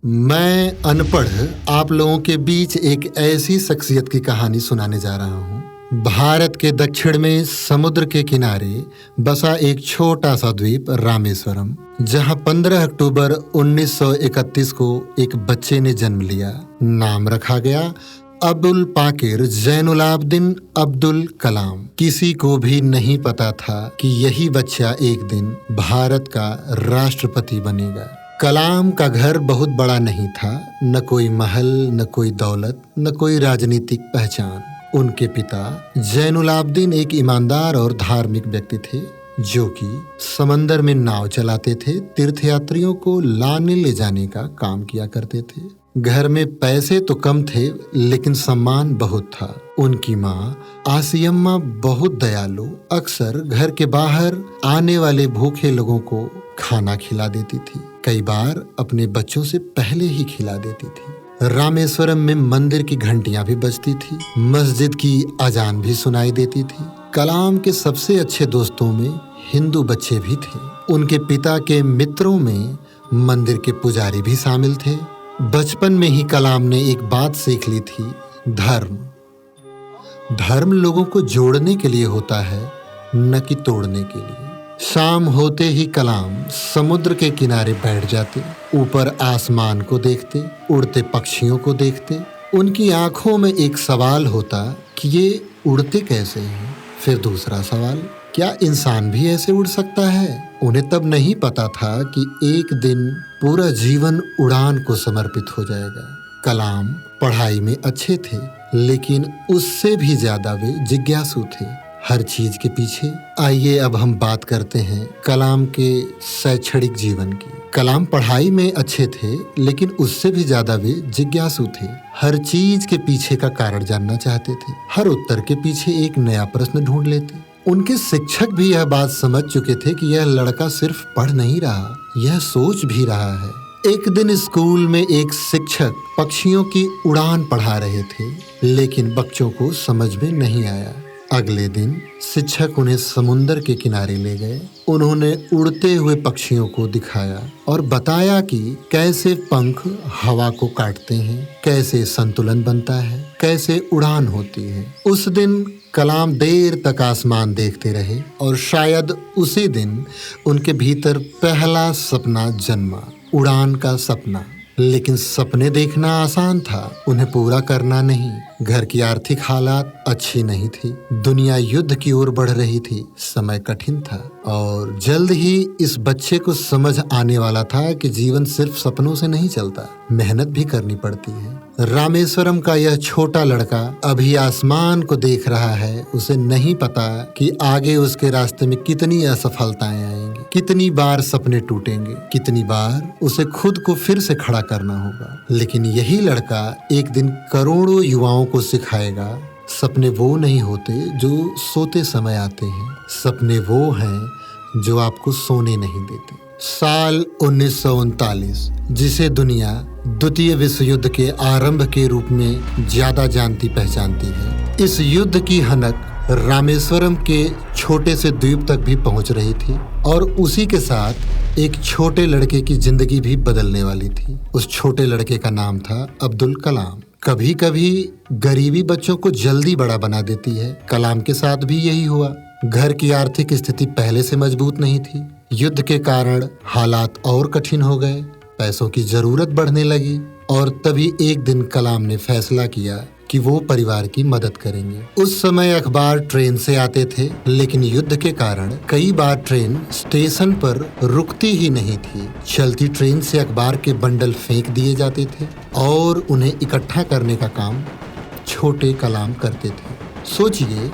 मैं अनपढ़ आप लोगों के बीच एक ऐसी शख्सियत की कहानी सुनाने जा रहा हूँ। भारत के दक्षिण में समुद्र के किनारे बसा एक छोटा सा द्वीप रामेश्वरम, जहाँ 15 अक्टूबर 1931 को एक बच्चे ने जन्म लिया। नाम रखा गया अब्दुल पाकिर जैनुलाब्दीन अब्दुल कलाम। किसी को भी नहीं पता था कि यही बच्चा एक दिन भारत का राष्ट्रपति बनेगा। कलाम का घर बहुत बड़ा नहीं था, न कोई महल, न कोई दौलत, न कोई राजनीतिक पहचान। उनके पिता जैनुलाब्दीन एक ईमानदार और धार्मिक व्यक्ति थे, जो कि समंदर में नाव चलाते थे, तीर्थयात्रियों को लाने ले जाने का काम किया करते थे। घर में पैसे तो कम थे, लेकिन सम्मान बहुत था। उनकी माँ आसियम्मा बहुत दयालु, अक्सर घर के बाहर आने वाले भूखे लोगों को खाना खिला देती थी। कई बार अपने बच्चों से पहले ही खिला देती थी। रामेश्वरम में मंदिर की घंटियां भी बजती थी, मस्जिद की अजान भी सुनाई देती थी। कलाम के सबसे अच्छे दोस्तों में हिंदू बच्चे भी थे। उनके पिता के मित्रों में मंदिर के पुजारी भी शामिल थे। बचपन में ही कलाम ने एक बात सीख ली थी, धर्म लोगों को जोड़ने के लिए होता है, न कि तोड़ने के लिए। शाम होते ही कलाम समुद्र के किनारे बैठ जाते, ऊपर आसमान को देखते, उड़ते पक्षियों को देखते। उनकी आंखों में एक सवाल होता कि ये उड़ते कैसे हैं। फिर दूसरा सवाल, क्या इंसान भी ऐसे उड़ सकता है। उन्हें तब नहीं पता था कि एक दिन पूरा जीवन उड़ान को समर्पित हो जाएगा। कलाम पढ़ाई में अच्छे थे, लेकिन उससे भी ज्यादा वे जिज्ञासु थे, हर चीज के पीछे। आइए अब हम बात करते हैं कलाम के शैक्षणिक जीवन की। कलाम पढ़ाई में अच्छे थे, लेकिन उससे भी ज्यादा वे जिज्ञासु थे। हर चीज के पीछे का कारण जानना चाहते थे। हर उत्तर के पीछे एक नया प्रश्न ढूंढ लेते। उनके शिक्षक भी यह बात समझ चुके थे कि यह लड़का सिर्फ पढ़ नहीं रहा, यह सोच भी रहा है। एक दिन स्कूल में एक शिक्षक पक्षियों की उड़ान पढ़ा रहे थे, लेकिन बच्चों को समझ में नहीं आया। अगले दिन शिक्षक उन्हें समुद्र के किनारे ले गए। उन्होंने उड़ते हुए पक्षियों को दिखाया और बताया कि कैसे पंख हवा को काटते हैं, कैसे संतुलन बनता है, कैसे उड़ान होती है। उस दिन कलाम देर तक आसमान देखते रहे और शायद उसी दिन उनके भीतर पहला सपना जन्मा, उड़ान का सपना। लेकिन सपने देखना आसान था, उन्हें पूरा करना नहीं। घर की आर्थिक हालात अच्छी नहीं थी, दुनिया युद्ध की ओर बढ़ रही थी, समय कठिन था और जल्द ही इस बच्चे को समझ आने वाला था कि जीवन सिर्फ सपनों से नहीं चलता, मेहनत भी करनी पड़ती है। रामेश्वरम का यह छोटा लड़का अभी आसमान को देख रहा है। उसे नहीं पता कि आगे उसके रास्ते में कितनी असफलताएं आएंगी, कितनी बार सपने टूटेंगे, कितनी बार उसे खुद को फिर से खड़ा करना होगा। लेकिन यही लड़का एक दिन करोड़ों युवाओं को सिखाएगा, सपने वो नहीं होते जो सोते समय आते हैं, सपने वो हैं जो आपको सोने नहीं देते। साल 1939, जिसे दुनिया द्वितीय विश्व युद्ध के आरंभ के रूप में ज्यादा जानती पहचानती है, इस युद्ध की हनक रामेश्वरम के छोटे से द्वीप तक भी पहुंच रही थी और उसी के साथ एक छोटे लड़के की जिंदगी भी बदलने वाली थी। उस छोटे लड़के का नाम था अब्दुल कलाम। कभी कभी गरीबी बच्चों को जल्दी बड़ा बना देती है। कलाम के साथ भी यही हुआ। घर की आर्थिक स्थिति पहले से मजबूत नहीं थी। युद्ध के कारण हालात और कठिन हो गए, पैसों की जरूरत बढ़ने लगी और तभी एक दिन कलाम ने फैसला किया कि वो परिवार की मदद करेंगे। उस समय अखबार ट्रेन से आते थे, लेकिन युद्ध के कारण कई बार ट्रेन स्टेशन पर रुकती ही नहीं थी। चलती ट्रेन से अखबार के बंडल फेंक दिए जाते थे और उन्हें इकट्ठा करने का काम छोटे कलाम करते थे। सोचिए,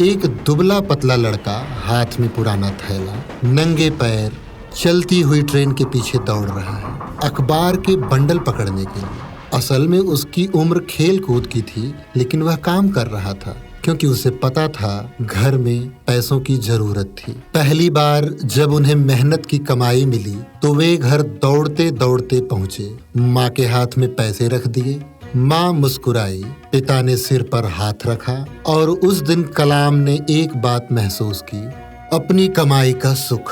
एक दुबला पतला लड़का, हाथ में पुराना थैला, नंगे पैर चलती हुई ट्रेन के पीछे दौड़ रहा है अखबार के बंडल पकड़ने के लिए। असल में उसकी उम्र खेल कूद की थी, लेकिन वह काम कर रहा था क्योंकि उसे पता था घर में पैसों की जरूरत थी। पहली बार जब उन्हें मेहनत की कमाई मिली तो वे घर दौड़ते दौड़ते पहुंचे। माँ के हाथ में पैसे रख दिए। माँ मुस्कुराई, पिता ने सिर पर हाथ रखा और उस दिन कलाम ने एक बात महसूस की, अपनी कमाई का सुख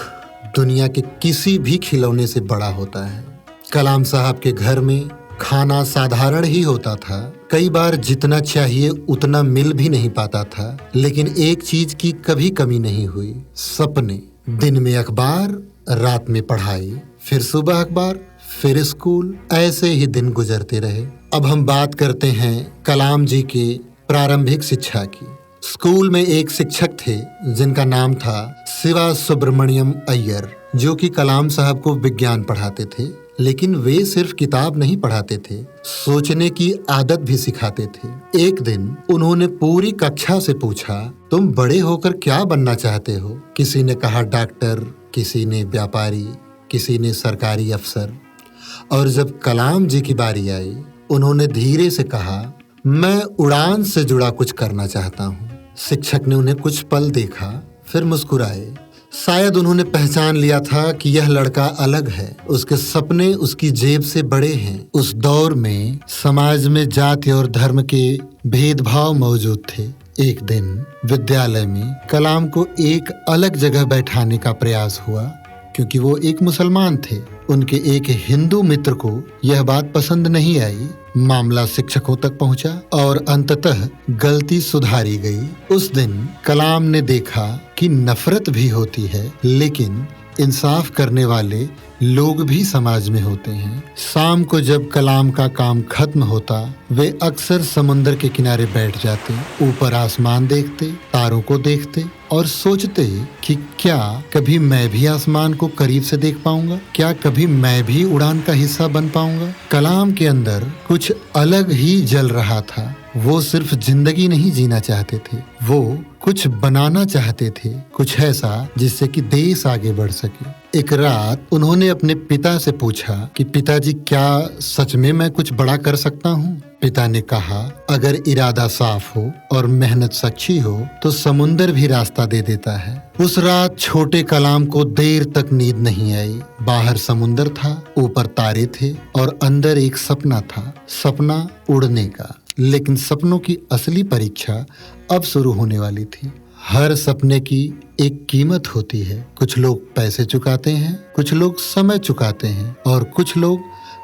दुनिया के किसी भी खिलौने से बड़ा होता है। कलाम साहब के घर में खाना साधारण ही होता था। कई बार जितना चाहिए उतना मिल भी नहीं पाता था, लेकिन एक चीज की कभी कमी नहीं हुई, सपने। दिन में अखबार, रात में पढ़ाई, फिर सुबह अखबार, फिर स्कूल, ऐसे ही दिन गुजरते रहे। अब हम बात करते हैं कलाम जी के प्रारंभिक शिक्षा की। स्कूल में एक शिक्षक थे जिनका नाम था शिवा सुब्रमण्यम अय्यर, जो कि कलाम साहब को विज्ञान पढ़ाते थे। लेकिन वे सिर्फ किताब नहीं पढ़ाते थे, सोचने की आदत भी सिखाते थे। एक दिन उन्होंने पूरी कक्षा से पूछा, तुम बड़े होकर क्या बनना चाहते हो? किसी ने कहा डॉक्टर, किसी ने व्यापारी, किसी ने सरकारी अफसर। और जब कलाम जी की बारी आई, उन्होंने धीरे से कहा, मैं उड़ान से जुड़ा कुछ करना चाहता हूँ। शिक्षक ने उन्हें कुछ पल देखा, फिर मुस्कुराए। शायद उन्होंने पहचान लिया था कि यह लड़का अलग है, उसके सपने उसकी जेब से बड़े हैं। उस दौर में समाज में जाति और धर्म के भेदभाव मौजूद थे। एक दिन विद्यालय में कलाम को एक अलग जगह बैठाने का प्रयास हुआ, क्योंकि वो एक मुसलमान थे। उनके एक हिंदू मित्र को यह बात पसंद नहीं आई। मामला शिक्षकों तक पहुंचा और अंततः गलती सुधारी गई। उस दिन कलाम ने देखा कि नफरत भी होती है, लेकिन इंसाफ करने वाले लोग भी समाज में होते हैं। शाम को जब कलाम का काम खत्म होता, वे अक्सर समुद्र के किनारे बैठ जाते, ऊपर आसमान देखते, तारों को देखते और सोचते कि क्या कभी मैं भी आसमान को करीब से देख पाऊंगा? क्या कभी मैं भी उड़ान का हिस्सा बन पाऊंगा? कलाम के अंदर कुछ अलग ही जल रहा था। वो सिर्फ जिंदगी नहीं जीना चाहते थे, वो कुछ बनाना चाहते थे, कुछ ऐसा जिससे कि देश आगे बढ़ सके। एक रात उन्होंने अपने पिता से पूछा कि पिताजी, क्या सच में मैं कुछ बड़ा कर सकता हूँ? पिता ने कहा, अगर इरादा साफ हो और मेहनत सच्ची हो तो समुंदर भी रास्ता दे देता है। उस रात छोटे कलाम को देर तक नींद नहीं आई। बाहर समुंदर था, ऊपर तारे थे और अंदर एक सपना था, सपना उड़ने का। लेकिन सपनों की असली परीक्षा अब शुरू होने वाली थी। हर सपने की एक कीमत होती है। कुछ लोग पैसे चुकाते हैं, कुछ लोग समय चुकाते हैं और कुछ लोग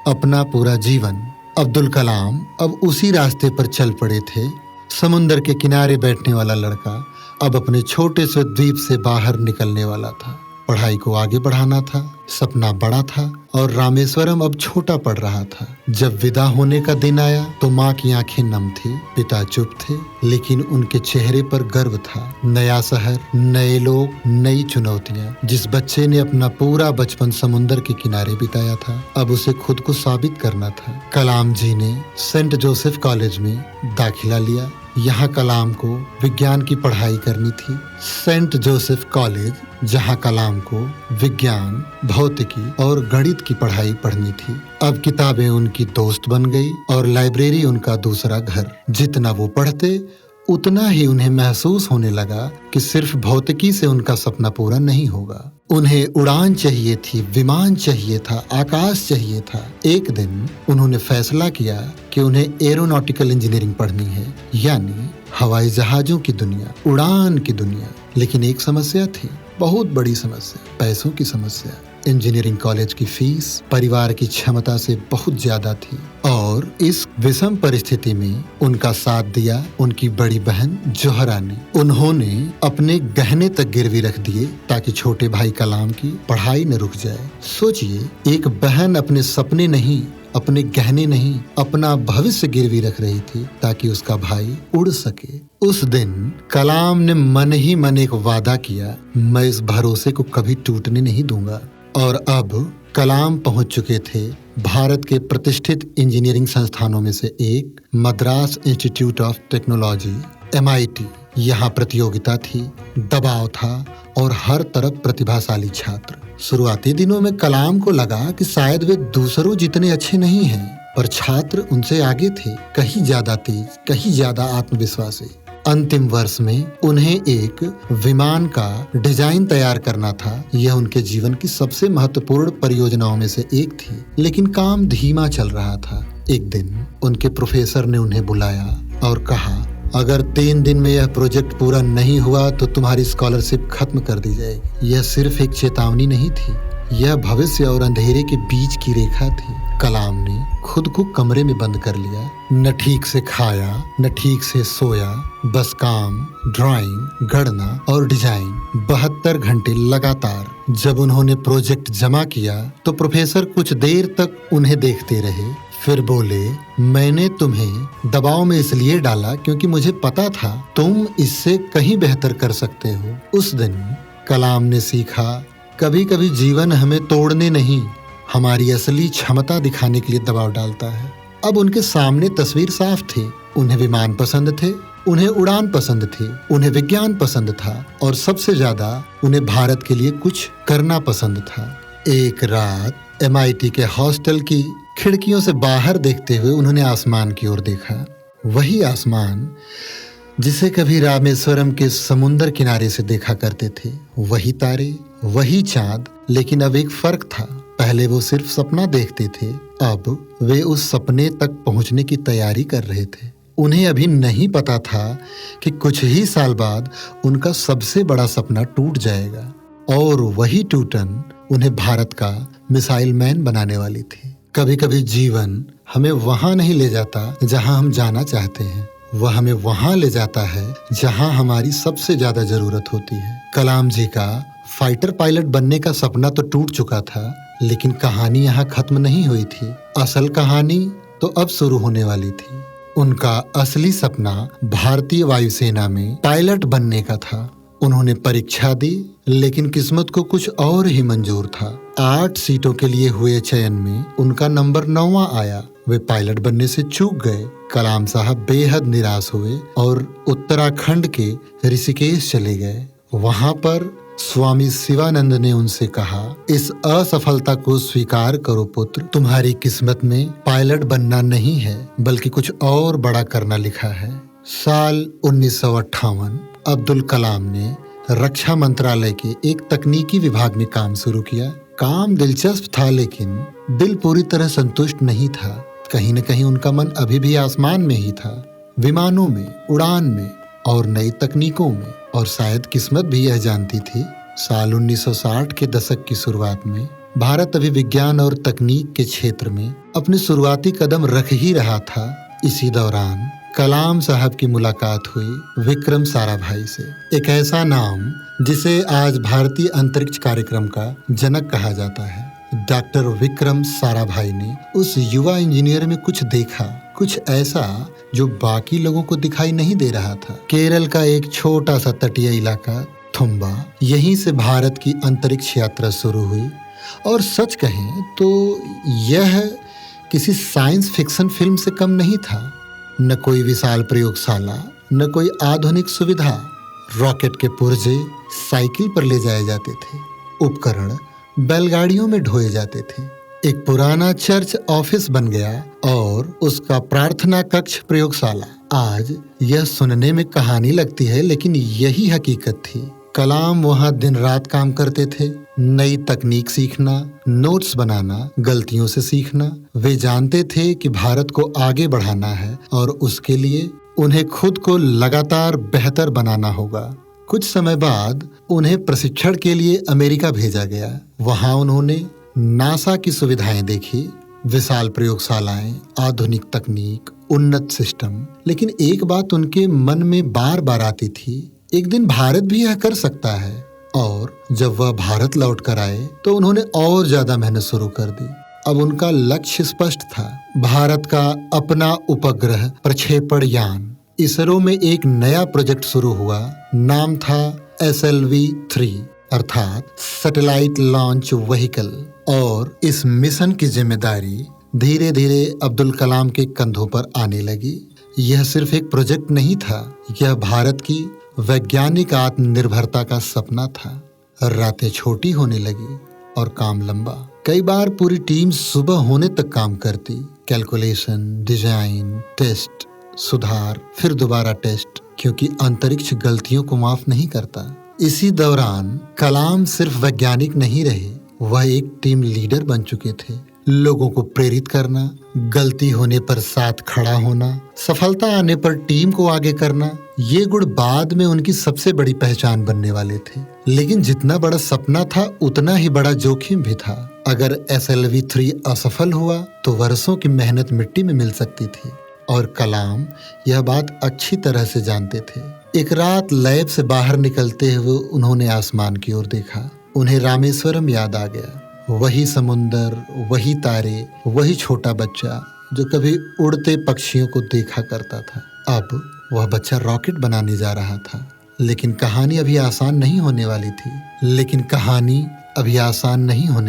अपना पूरा जीवन। अब्दुल कलाम अब उसी रास्ते पर चल पड़े थे। समुंदर के किनारे बैठने वाला लड़का अब अपने छोटे से द्वीप से बाहर निकलने वाला था। पढ़ाई को आगे बढ़ाना था, सपना बड़ा था और रामेश्वरम अब छोटा पड़ रहा था। जब विदा होने का दिन आया तो माँ की आंखें नम थी, पिता चुप थे, लेकिन उनके चेहरे पर गर्व था। नया शहर, नए लोग, नई चुनौतियाँ। जिस बच्चे ने अपना पूरा बचपन समुंदर के किनारे बिताया था, अब उसे खुद को साबित करना था। कलाम जी ने सेंट जोसेफ कॉलेज में दाखिला लिया। यहाँ कलाम को विज्ञान की पढ़ाई करनी थी। सेंट जोसेफ कॉलेज, जहाँ कलाम को विज्ञान, भौतिकी और गणित की पढ़ाई पढ़नी थी। अब किताबें उनकी दोस्त बन गई और लाइब्रेरी उनका दूसरा घर। जितना वो पढ़ते उतना ही उन्हें महसूस होने लगा कि सिर्फ भौतिकी से उनका सपना पूरा नहीं होगा। उन्हें उड़ान चाहिए थी, विमान चाहिए था, आकाश चाहिए था। एक दिन उन्होंने फैसला किया कि उन्हें एरोनॉटिकल इंजीनियरिंग पढ़नी है, यानी हवाई जहाजों की दुनिया, उड़ान की दुनिया। लेकिन एक समस्या थी, बहुत बड़ी समस्या, पैसों की समस्या। इंजीनियरिंग कॉलेज की फीस परिवार की क्षमता से बहुत ज्यादा थी और इस विषम परिस्थिति में उनका साथ दिया उनकी बड़ी बहन जोहरा ने। उन्होंने अपने गहने तक गिरवी रख दिए ताकि छोटे भाई कलाम की पढ़ाई न रुक जाए। सोचिए, एक बहन अपने सपने नहीं, अपने गहने नहीं, अपना भविष्य गिरवी रख रही थी ताकि उसका भाई उड़ सके। उस दिन कलाम ने मन ही मन एक वादा किया, मैं इस भरोसे को कभी टूटने नहीं दूंगा। और अब कलाम पहुंच चुके थे भारत के प्रतिष्ठित इंजीनियरिंग संस्थानों में से एक, Madras institute of technology, MIT। यहाँ प्रतियोगिता थी, दबाव था और हर तरफ प्रतिभाशाली छात्र। शुरुआती दिनों में कलाम को लगा कि शायद वे दूसरों जितने अच्छे नहीं हैं, पर छात्र उनसे आगे थे, कहीं ज्यादा तेज, कहीं ज्यादा आत्मविश्वासी। अंतिम वर्ष में उन्हें एक विमान का डिजाइन तैयार करना था। यह उनके जीवन की सबसे महत्वपूर्ण परियोजनाओं में से एक थी, लेकिन काम धीमा चल रहा था। एक दिन उनके प्रोफेसर ने उन्हें बुलाया और कहा, अगर 3 दिन में यह प्रोजेक्ट पूरा नहीं हुआ तो तुम्हारी स्कॉलरशिप खत्म कर दी जाएगी। यह सिर्फ एक चेतावनी नहीं थी, यह भविष्य और अंधेरे के बीच की रेखा थी। कलाम ने खुद को कमरे में बंद कर लिया। न ठीक से खाया, न ठीक से सोया, बस काम, ड्राइंग, गणना और डिजाइन 72 घंटे लगातार। जब उन्होंने प्रोजेक्ट जमा किया तो प्रोफेसर कुछ देर तक उन्हें देखते रहे, फिर बोले, मैंने तुम्हें दबाव में इसलिए डाला क्योंकि मुझे पता था तुम इससे कहीं बेहतर कर सकते हो। उस दिन कलाम ने सीखा, कभी कभी जीवन हमें तोड़ने नहीं, हमारी असली क्षमता दिखाने के लिए दबाव डालता है। अब उनके सामने तस्वीर साफ थी। उन्हें विमान पसंद थे, उन्हें उड़ान पसंद थी, उन्हें विज्ञान पसंद था और सबसे ज्यादा उन्हें भारत के लिए कुछ करना पसंद था। एक रात MIT के हॉस्टल की खिड़कियों से बाहर देखते हुए उन्होंने आसमान की ओर देखा। वही आसमान जिसे कभी रामेश्वरम के समुंदर किनारे से देखा करते थे, वही तारे, वही चांद, लेकिन अब एक फर्क था। पहले वो सिर्फ सपना देखते थे, अब वे उस सपने तक पहुंचने की तैयारी कर रहे थे। उन्हें अभी नहीं पता था कि कुछ ही साल बाद उनका सबसे बड़ा सपना टूट जाएगा और वही टूटन उन्हें भारत का मिसाइल मैन बनाने वाली थी। कभी कभी जीवन हमें वहां नहीं ले जाता जहां हम जाना चाहते हैं, वह हमें वहां ले जाता है जहां हमारी सबसे ज्यादा जरूरत होती है। कलाम जी का फाइटर पायलट बनने का सपना तो टूट चुका था, लेकिन कहानी यहाँ खत्म नहीं हुई थी। असल कहानी तो अब शुरू होने वाली थी। उनका असली सपना भारतीय वायुसेना में पायलट बनने का था। उन्होंने परीक्षा दी, लेकिन किस्मत को कुछ और ही मंजूर था। 8 सीटों के लिए हुए चयन में उनका नंबर 9वां आया। वे पायलट बनने से चूक गए। कलाम साहब बेहद निराश हुए और उत्तराखंड के ऋषिकेश चले गए। वहां पर स्वामी शिवानंद ने उनसे कहा, इस असफलता को स्वीकार करो पुत्र, तुम्हारी किस्मत में पायलट बनना नहीं है बल्कि कुछ और बड़ा करना लिखा है। साल 1958 अब्दुल कलाम ने रक्षा मंत्रालय के एक तकनीकी विभाग में काम शुरू किया। काम दिलचस्प था, लेकिन दिल पूरी तरह संतुष्ट नहीं था। कहीं न कहीं उनका मन अभी भी आसमान में ही था, विमानों में, उड़ान में और नई तकनीकों में। और शायद किस्मत भी यह जानती थी। साल 1960 के दशक की शुरुआत में भारत अभी विज्ञान और तकनीक के क्षेत्र में अपने शुरुआती कदम रख ही रहा था। इसी दौरान कलाम साहब की मुलाकात हुई विक्रम साराभाई से, एक ऐसा नाम जिसे आज भारतीय अंतरिक्ष कार्यक्रम का जनक कहा जाता है। डॉक्टर विक्रम साराभाई ने उस युवा इंजीनियर में कुछ देखा, कुछ ऐसा जो बाकी लोगों को दिखाई नहीं दे रहा था। केरल का एक छोटा सा तटीय इलाका थुम्बा, यहीं से भारत की अंतरिक्ष यात्रा शुरू हुई। और सच कहें तो यह किसी साइंस फिक्शन फिल्म से कम नहीं था। न कोई विशाल प्रयोगशाला, न कोई आधुनिक सुविधा। रॉकेट के पुर्जे साइकिल पर ले जाए जाते थे, उपकरण बैलगाड़ियों में ढोए जाते थे। एक पुराना चर्च ऑफिस बन गया और उसका प्रार्थना कक्ष प्रयोगशाला। आज यह सुनने में कहानी लगती है, लेकिन यही हकीकत थी। कलाम वहाँ दिन रात काम करते थे, नई तकनीक सीखना, नोट्स बनाना, गलतियों से सीखना। वे जानते थे कि भारत को आगे बढ़ाना है और उसके लिए उन्हें खुद को लगातार बेहतर बनाना होगा। कुछ समय बाद उन्हें प्रशिक्षण के लिए अमेरिका भेजा गया। वहाँ उन्होंने नासा की सुविधाएं देखी, विशाल प्रयोगशालाएं, आधुनिक तकनीक, उन्नत सिस्टम। लेकिन एक बात उनके मन में बार बार आती थी, एक दिन भारत भी यह कर सकता है। और जब वह भारत लौट कर आए तो उन्होंने और ज्यादा मेहनत शुरू कर दी। अब उनका लक्ष्य स्पष्ट था, भारत का अपना उपग्रह प्रक्षेपण यान। इसरो में एक नया प्रोजेक्ट शुरू हुआ, नाम था SLV-3 अर्थात सैटेलाइट लॉन्च व्हीकल। और इस मिशन की जिम्मेदारी धीरे धीरे अब्दुल कलाम के कंधों पर आने लगी। यह सिर्फ एक प्रोजेक्ट नहीं था, यह भारत की वैज्ञानिक आत्मनिर्भरता का सपना था। रातें छोटी होने लगी और काम लंबा। कई बार पूरी टीम सुबह होने तक काम करती, कैलकुलेशन, डिजाइन, टेस्ट, सुधार, फिर दोबारा टेस्ट, क्योंकि अंतरिक्ष गलतियों को माफ नहीं करता। इसी दौरान कलाम सिर्फ वैज्ञानिक नहीं रहे, वह एक टीम लीडर बन चुके थे। लोगों को प्रेरित करना, गलती होने पर साथ खड़ा होना, सफलता आने पर टीम को आगे करना, ये गुण बाद में उनकी सबसे बड़ी पहचान बनने वाले थे। लेकिन जितना बड़ा सपना था उतना ही बड़ा जोखिम भी था। अगर SLV-3 असफल हुआ तो वर्षों की मेहनत मिट्टी में मिल सकती थी और कलाम यह बात अच्छी तरह से जानते थे। एक रात लैब से बाहर निकलते हुए उन्होंने आसमान की ओर देखा। उन्हें रामेश्वरम याद आ गया। वही समुंदर, वही तारे, वही छोटा बच्चा जो कभी उड़ते पक्षियों को देखा करता था। अब वह बच्चा रॉकेट बनाने जा रहा था। लेकिन कहानी अभी आसान नहीं होने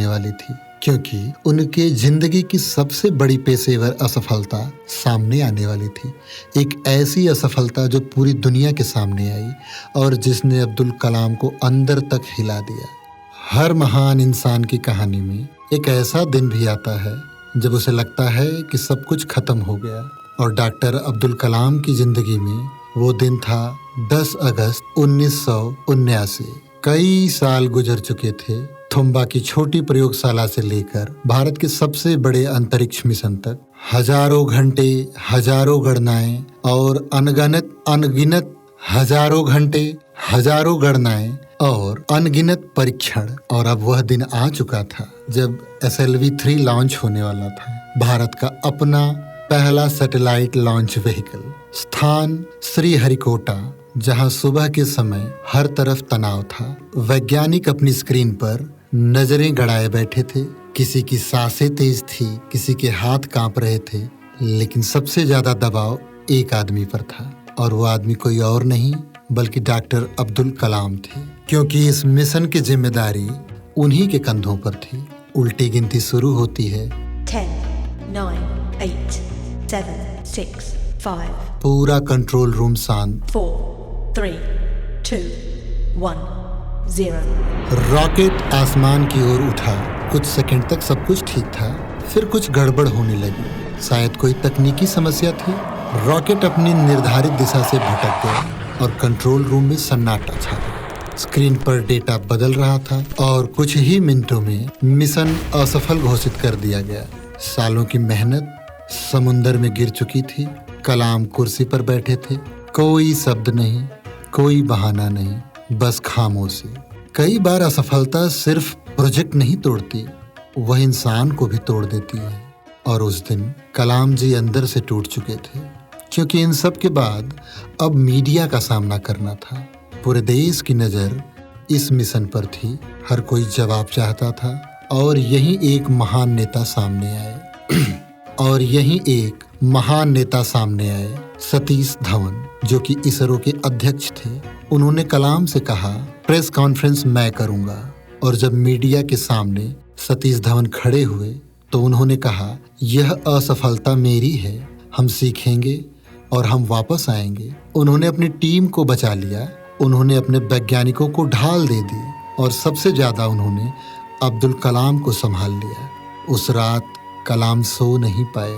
वाली थी क्योंकि उनके जिंदगी की सबसे बड़ी पेशेवर असफलता सामने आने वाली थी। एक ऐसी असफलता जो पूरी दुनिया के सामने आई और जिसने अब्दुल कलाम को अंदर तक हिला दिया। हर महान इंसान की कहानी में एक ऐसा दिन भी आता है जब उसे लगता है कि सब कुछ खत्म हो गया, और डॉक्टर अब्दुल कलाम की जिंदगी में वो दिन था 10 अगस्त 1979। कई साल गुजर चुके थे। थुम्बा की छोटी प्रयोगशाला से लेकर भारत के सबसे बड़े अंतरिक्ष मिशन तक हजारों घंटे, हजारों गणनाएं और अनगिनत हजारों घंटे, हजारों गणनाएं और अनगिनत परीक्षण। और अब वह दिन आ चुका था जब SLV-3 लॉन्च होने वाला था। भारत का अपना पहला सैटेलाइट लॉन्च व्हीकल। स्थान श्रीहरिकोटा, जहां सुबह के समय हर तरफ तनाव था। वैज्ञानिक अपनी स्क्रीन पर नजरें गड़ाए बैठे थे। किसी की सांसें तेज थी, किसी के हाथ कांप रहे थे, लेकिन सबसे ज्यादा दबाव एक आदमी पर था, और वो आदमी कोई और नहीं बल्कि डॉक्टर अब्दुल कलाम थे। क्योंकि इस मिशन की जिम्मेदारी उन्हीं के कंधों पर थी। उल्टी गिनती शुरू होती है। 10, 9, 8, 7, 6, 5। पूरा कंट्रोल रूम शांत। 4, 3, 2, 1, 0। रॉकेट आसमान की ओर उठा। कुछ सेकंड तक सब कुछ ठीक था, फिर कुछ गड़बड़ होने लगी। शायद कोई तकनीकी समस्या थी। रॉकेट अपनी निर्धारित दिशा से भटक गया और कंट्रोल रूम में सन्नाटा छा गया। स्क्रीन पर डेटा बदल रहा था और कुछ ही मिनटों में मिशन असफल घोषित कर दिया गया। सालों की मेहनत समुंदर में गिर चुकी थी। कलाम कुर्सी पर बैठे थे। कोई शब्द नहीं, कोई बहाना नहीं, बस खामोशी। कई बार असफलता सिर्फ प्रोजेक्ट नहीं तोड़ती, वह इंसान को भी तोड़ देती है। और उस दिन कलाम जी अंदर से टूट चुके थे, क्योंकि इन सब के बाद अब मीडिया का सामना करना था। पूरे देश की नज़र इस मिशन पर थी। हर कोई जवाब चाहता था, और यही एक महान नेता सामने आए, सतीश धवन, जो कि इसरो के अध्यक्ष थे। उन्होंने कलाम से कहा, प्रेस कॉन्फ्रेंस मैं करूंगा। और जब मीडिया के सामने सतीश धवन खड़े हुए तो उन्होंने कहा, यह असफलता मेरी है, हम सीखेंगे और हम वापस आएंगे। उन्होंने अपनी टीम को बचा लिया, उन्होंने अपने वैज्ञानिकों को ढाल दे दी, और सबसे ज्यादा उन्होंने अब्दुल कलाम को संभाल लिया। उस रात कलाम सो नहीं पाए।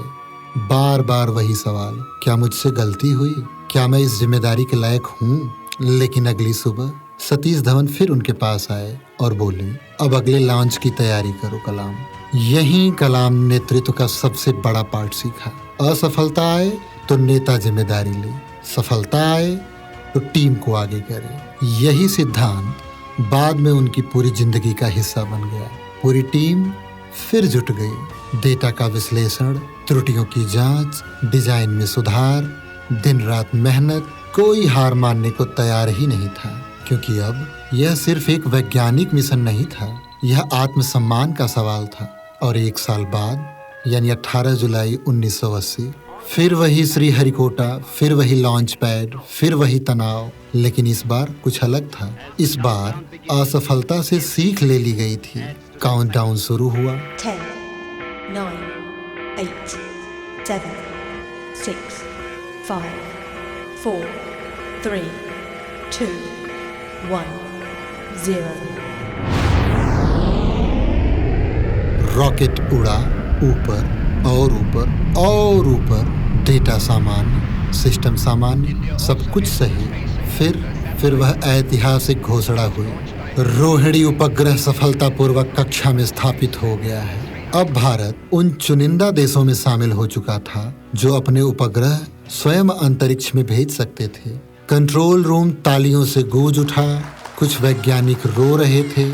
बार बार वही सवाल, क्या मुझसे गलती हुई? क्या मैं इस जिम्मेदारी के लायक हूँ? लेकिन अगली सुबह सतीश धवन फिर उनके पास आए और बोले, अब अगले लॉन्च की तैयारी करो कलाम। यहीं कलाम नेतृत्व का सबसे बड़ा पाठ सीखा। असफलता आए तो नेता जिम्मेदारी ले, सफलता आए तो टीम को आगे करे। यही सिद्धांत बाद में उनकी पूरी जिंदगी का हिस्सा बन गया। पूरी टीम फिर जुट गई। डेटा का विश्लेषण, त्रुटियों की जांच, डिजाइन में सुधार, दिन रात मेहनत। कोई हार मानने को तैयार ही नहीं था, क्योंकि अब यह सिर्फ एक वैज्ञानिक मिशन नहीं था, यह आत्मसम्मान का सवाल था। और एक साल बाद यानी 18 जुलाई 1980 फिर वही श्रीहरिकोटा, फिर वही लॉन्च पैड, फिर वही तनाव। लेकिन इस बार कुछ अलग था। इस बार असफलता से सीख ले ली गई थी। काउंटडाउन शुरू हुआ। 10, 9, 8, 7, 6, 5, 4, 3, 2, 1, 0। रॉकेट उड़ा ऊपर और ऊपर और ऊपर। डेटा सामान्य, सिस्टम सामान्य, सब कुछ सही। फिर वह ऐतिहासिक घोषणा हुई, रोहिणी उपग्रह सफलतापूर्वक कक्षा में स्थापित हो गया है। अब भारत उन चुनिंदा देशों में शामिल हो चुका था जो अपने उपग्रह स्वयं अंतरिक्ष में भेज सकते थे। कंट्रोल रूम तालियों से गूंज उठा। कुछ वैज्ञानिक रो रहे थे,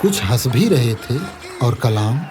कुछ हंस भी रहे थे और कलाम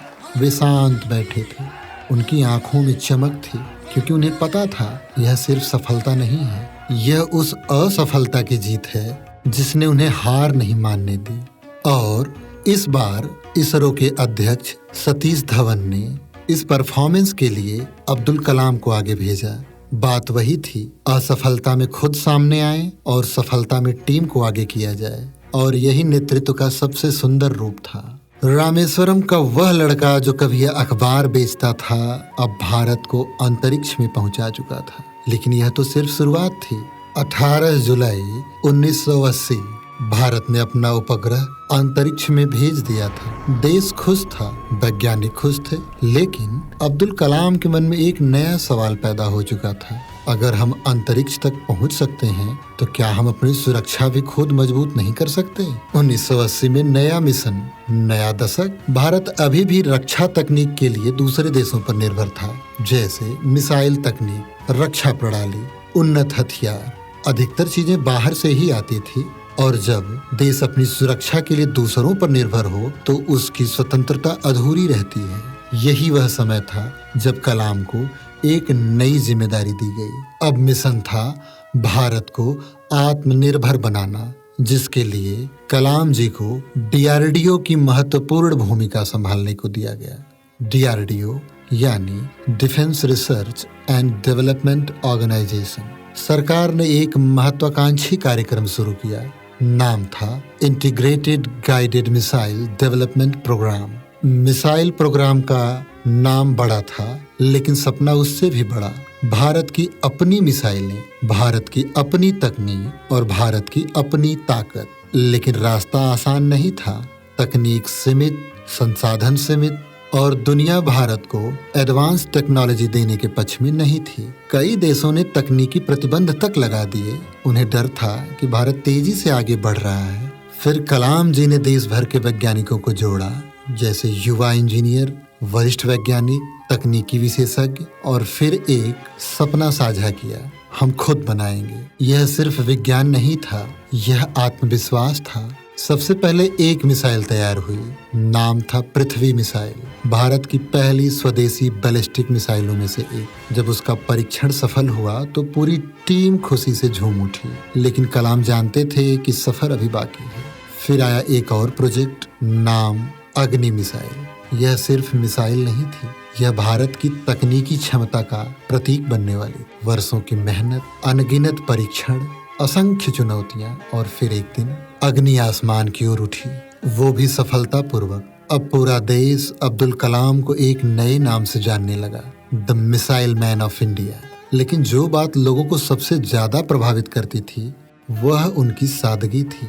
वे शांत बैठे थे। उनकी आंखों में चमक थी क्योंकि उन्हें पता था यह सिर्फ सफलता नहीं है, यह उस असफलता की जीत है जिसने उन्हें हार नहीं मानने दी। और इस बार इसरो के अध्यक्ष सतीश धवन ने इस परफॉर्मेंस के लिए अब्दुल कलाम को आगे भेजा। बात वही थी, असफलता में खुद सामने आए और सफलता में टीम को आगे किया जाए, और यही नेतृत्व का सबसे सुंदर रूप था। रामेश्वरम का वह लड़का जो कभी अखबार बेचता था, अब भारत को अंतरिक्ष में पहुंचा चुका था। लेकिन यह तो सिर्फ शुरुआत थी। 18 जुलाई 1980 भारत ने अपना उपग्रह अंतरिक्ष में भेज दिया था। देश खुश था, वैज्ञानिक खुश थे, लेकिन अब्दुल कलाम के मन में एक नया सवाल पैदा हो चुका था। अगर हम अंतरिक्ष तक पहुंच सकते हैं तो क्या हम अपनी सुरक्षा भी खुद मजबूत नहीं कर सकते? 1980 में नया मिशन, नया दशक। भारत अभी भी रक्षा तकनीक के लिए दूसरे देशों पर निर्भर था, जैसे मिसाइल तकनीक, रक्षा प्रणाली, उन्नत हथियार। अधिकतर चीजें बाहर से ही आती थी, और जब देश अपनी सुरक्षा के लिए दूसरों पर निर्भर हो तो उसकी स्वतंत्रता अधूरी रहती है। यही वह समय था जब कलाम को एक नई जिम्मेदारी दी गई। अब मिशन था भारत को आत्मनिर्भर बनाना, जिसके लिए कलाम जी को डीआरडीओ की महत्वपूर्ण भूमिका संभालने को दिया गया। डीआरडीओ यानी defence research and development organisation. सरकार ने एक महत्वाकांक्षी कार्यक्रम शुरू किया। नाम था integrated guided missile development programme. Missile programme का नाम बड़ा था, लेकिन सपना उससे भी बड़ा। भारत की अपनी मिसाइलें, भारत की अपनी तकनीक और भारत की अपनी ताकत। लेकिन रास्ता आसान नहीं था। तकनीक सीमित, संसाधन सीमित, और दुनिया भारत को एडवांस टेक्नोलॉजी देने के पक्ष में नहीं थी। कई देशों ने तकनीकी प्रतिबंध तक लगा दिए। उन्हें डर था कि भारत तेजी से आगे बढ़ रहा है। फिर कलाम जी ने देश भर के वैज्ञानिकों को जोड़ा, जैसे युवा इंजीनियर, वरिष्ठ वैज्ञानिक, तकनीकी विशेषज्ञ, और फिर एक सपना साझा किया, हम खुद बनाएंगे। यह सिर्फ विज्ञान नहीं था, यह आत्मविश्वास था। सबसे पहले एक मिसाइल तैयार हुई, नाम था पृथ्वी मिसाइल। भारत की पहली स्वदेशी बैलिस्टिक मिसाइलों में से एक। जब उसका परीक्षण सफल हुआ तो पूरी टीम खुशी से झूम उठी, लेकिन कलाम जानते थे कि सफर अभी बाकी है। फिर आया एक और प्रोजेक्ट, नाम अग्नि मिसाइल। यह सिर्फ मिसाइल नहीं थी, यह भारत की तकनीकी क्षमता का प्रतीक बनने वाली। वर्षों की मेहनत, अनगिनत परीक्षण, असंख्य चुनौतियां, और फिर एक दिन अग्नि आसमान की ओर उठी, वो भी सफलतापूर्वक। अब पूरा देश अब्दुल कलाम को एक नए नाम से जानने लगा, the missile man of India. लेकिन जो बात लोगों को सबसे ज्यादा प्रभावित करती थी वह उनकी सादगी थी।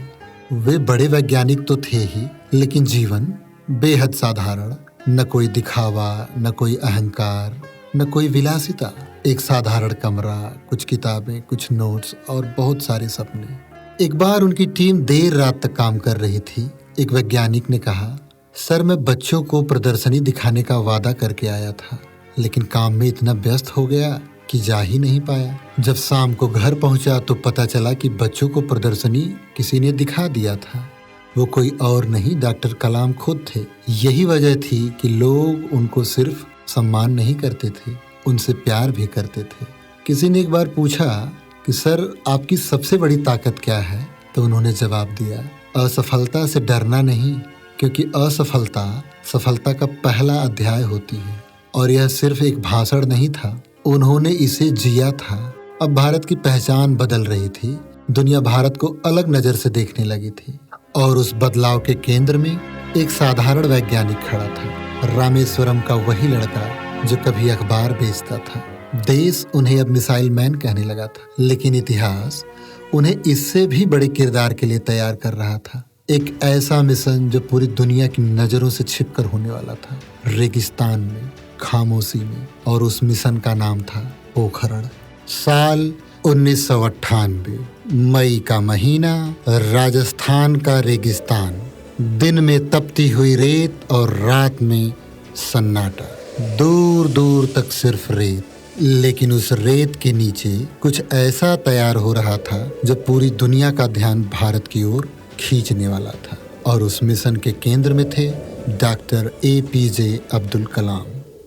वे बड़े वैज्ञानिक तो थे ही, लेकिन जीवन बेहद साधारण। न कोई दिखावा, न कोई अहंकार, न कोई विलासिता। एक साधारण कमरा, कुछ किताबें, कुछ नोट्स और बहुत सारे सपने। एक बार उनकी टीम देर रात तक काम कर रही थी। एक वैज्ञानिक ने कहा, सर मैं बच्चों को प्रदर्शनी दिखाने का वादा करके आया था, लेकिन काम में इतना व्यस्त हो गया कि जा ही नहीं पाया। जब शाम को घर पहुंचा तो पता चला कि बच्चों को प्रदर्शनी किसी ने दिखा दिया था। वो कोई और नहीं, डॉक्टर कलाम खुद थे। यही वजह थी कि लोग उनको सिर्फ सम्मान नहीं करते थे, उनसे प्यार भी करते थे। किसी ने एक बार पूछा कि सर आपकी सबसे बड़ी ताकत क्या है? तो उन्होंने जवाब दिया, असफलता से डरना नहीं, क्योंकि असफलता सफलता का पहला अध्याय होती है। और यह सिर्फ एक भाषण नहीं था, उन्होंने इसे जिया था। अब भारत की पहचान बदल रही थी, दुनिया भारत को अलग नजर से देखने लगी थी। और उस बदलाव के केंद्र में एक साधारण वैज्ञानिक खड़ा था, रामेश्वरम का वही लड़का जो कभी अखबार बेचता था। देश उन्हें अब मिसाइल मैन कहने लगा था, लेकिन इतिहास उन्हें इससे भी बड़े किरदार के लिए तैयार कर रहा था। एक ऐसा मिशन जो पूरी दुनिया की नजरों से छिपकर होने वाला था, रेगिस्तान में, खामोशी में। और उस मिशन का नाम था पोखरण। साल 1998, मई का महीना, राजस्थान का रेगिस्तान। दिन में तपती हुई रेत और रात में सन्नाटा। दूर दूर तक सिर्फ रेत, लेकिन उस रेत के नीचे कुछ ऐसा तैयार हो रहा था जो पूरी दुनिया का ध्यान भारत की ओर खींचने वाला था और उस मिशन के केंद्र में थे डॉक्टर APJ अब्दुल कलाम।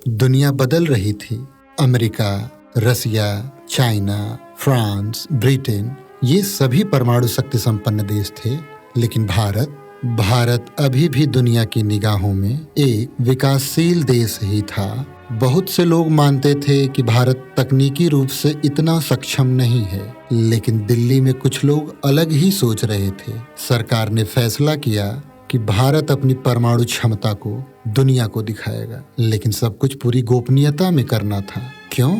दुनिया बदल रही थी। अमेरिका, रसिया, चाइना, फ्रांस, ब्रिटेन, ये सभी परमाणु शक्ति संपन्न देश थे, लेकिन भारत अभी भी दुनिया की निगाहों में एक विकासशील देश ही था। बहुत से लोग मानते थे कि भारत तकनीकी रूप से इतना सक्षम नहीं है, लेकिन दिल्ली में कुछ लोग अलग ही सोच रहे थे। सरकार ने फैसला किया कि भारत अपनी परमाणु क्षमता को दुनिया को दिखाएगा, लेकिन सब कुछ पूरी गोपनीयता में करना था। क्यों?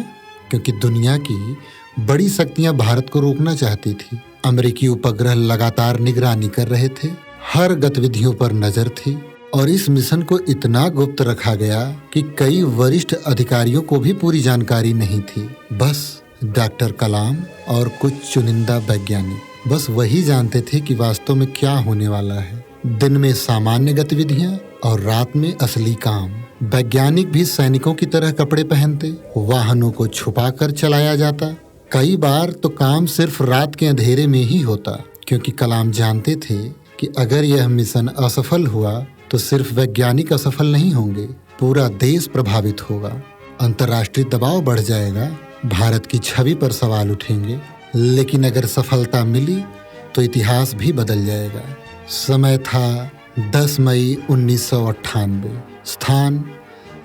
क्योंकि दुनिया की बड़ी शक्तियां भारत को रोकना चाहती थी। अमेरिकी उपग्रह लगातार निगरानी कर रहे थे, हर गतिविधियों पर नजर थी और इस मिशन को इतना गुप्त रखा गया कि कई वरिष्ठ अधिकारियों को भी पूरी जानकारी नहीं थी। बस डॉक्टर कलाम और कुछ चुनिंदा वैज्ञानिक बस वही जानते थे कि वास्तव में क्या होने वाला है। दिन में सामान्य गतिविधियां और रात में असली काम। वैज्ञानिक भी सैनिकों की तरह कपड़े पहनते, वाहनों को छुपाकर चलाया जाता। कई बार तो काम सिर्फ रात के अंधेरे में ही होता, क्योंकि कलाम जानते थे कि अगर यह मिशन असफल हुआ तो सिर्फ वैज्ञानिक असफल नहीं होंगे, पूरा देश प्रभावित होगा। अंतर्राष्ट्रीय दबाव बढ़ जाएगा, भारत की छवि पर सवाल उठेंगे। लेकिन अगर सफलता मिली तो इतिहास भी बदल जाएगा। समय था 10 मई 1998। स्थान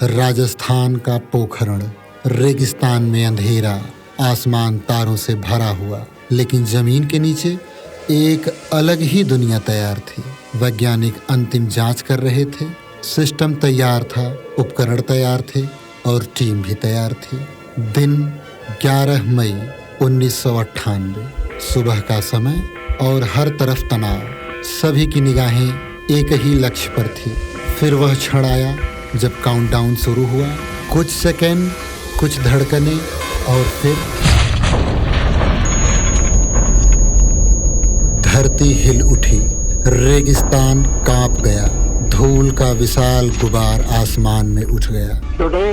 राजस्थान का पोखरण। रेगिस्तान में अंधेरा, आसमान तारों से भरा हुआ, लेकिन जमीन के नीचे एक अलग ही दुनिया तैयार थी। वैज्ञानिक अंतिम जांच कर रहे थे, सिस्टम तैयार था, उपकरण तैयार थे और टीम भी तैयार थी। दिन 11 मई 1998, सुबह का समय और हर तरफ तनाव। सभी की निगाहें एक ही लक्ष्य पर थी। फिर वह क्षण आया जब काउंटडाउन शुरू हुआ। कुछ सेकंड, कुछ धड़कनें और फिर धरती हिल उठी। रेगिस्तान कांप गया। धूल का विशाल गुबार आसमान में उठ गया। Today